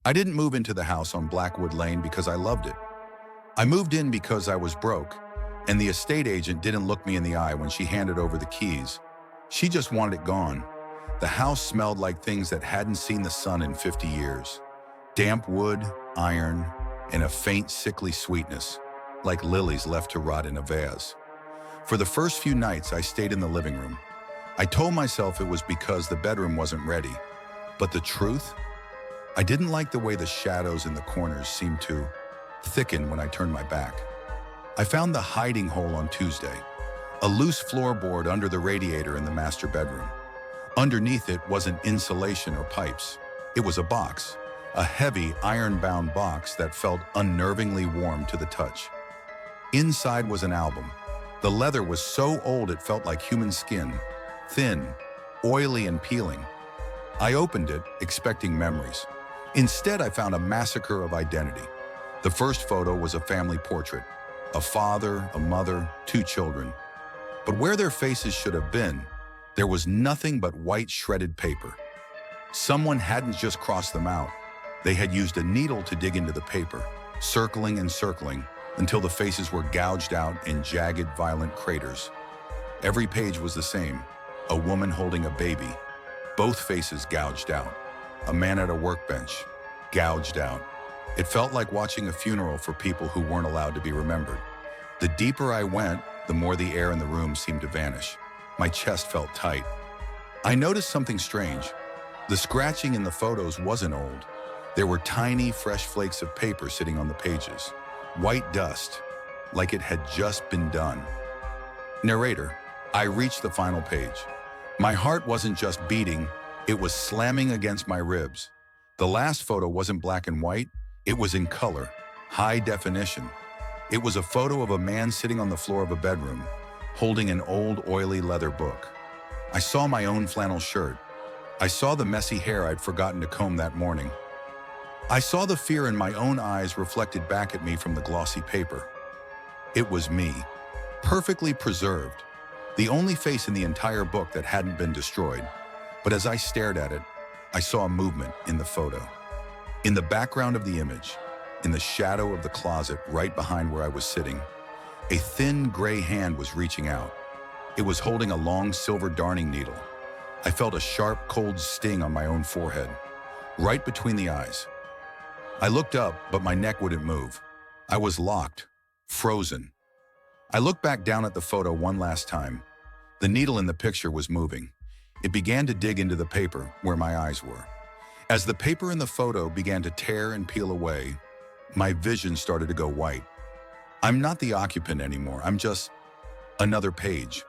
I didn't move into the house on Blackwood Lane because I loved it. I moved in because I was broke, and the estate agent didn't look me in the eye when she handed over the keys. She just wanted it gone. The house smelled like things that hadn't seen the sun in 50 years. Damp wood, iron, and a faint sickly sweetness, like lilies left to rot in a vase. For the first few nights, I stayed in the living room. I told myself it was because the bedroom wasn't ready. But the truth? I didn't like the way the shadows in the corners seemed to thicken when I turned my back. I found the hiding hole on Tuesday, a loose floorboard under the radiator in the master bedroom. Underneath it wasn't insulation or pipes. It was a box, a heavy iron-bound box that felt unnervingly warm to the touch. Inside was an album. The leather was so old it felt like human skin, thin, oily and peeling. I opened it, expecting memories. Instead, I found a massacre of identity. The first photo was a family portrait, a father, a mother, 2 children. But where their faces should have been, there was nothing but white shredded paper. Someone hadn't just crossed them out. They had used a needle to dig into the paper, circling and circling, until the faces were gouged out in jagged, violent craters. Every page was the same: a woman holding a baby, both faces gouged out. A man at a workbench, gouged out. It felt like watching a funeral for people who weren't allowed to be remembered. The deeper I went, the more the air in the room seemed to vanish. My chest felt tight. I noticed something strange. The scratching in the photos wasn't old. There were tiny, fresh flakes of paper sitting on the pages. White dust, like it had just been done. Narrator, I reached the final page. My heart wasn't just beating, it was slamming against my ribs. The last photo wasn't black and white, it was in color, high definition. It was a photo of a man sitting on the floor of a bedroom, holding an old, oily leather book. I saw my own flannel shirt. I saw the messy hair I'd forgotten to comb that morning. I saw the fear in my own eyes reflected back at me from the glossy paper. It was me, perfectly preserved, the only face in the entire book that hadn't been destroyed. But as I stared at it, I saw a movement in the photo. In the background of the image, in the shadow of the closet right behind where I was sitting, a thin gray hand was reaching out. It was holding a long silver darning needle. I felt a sharp, cold sting on my own forehead, right between the eyes. I looked up, but my neck wouldn't move. I was locked, frozen. I looked back down at the photo one last time. The needle in the picture was moving. It began to dig into the paper where my eyes were. As the paper in the photo began to tear and peel away, my vision started to go white. I'm not the occupant anymore. I'm just another page.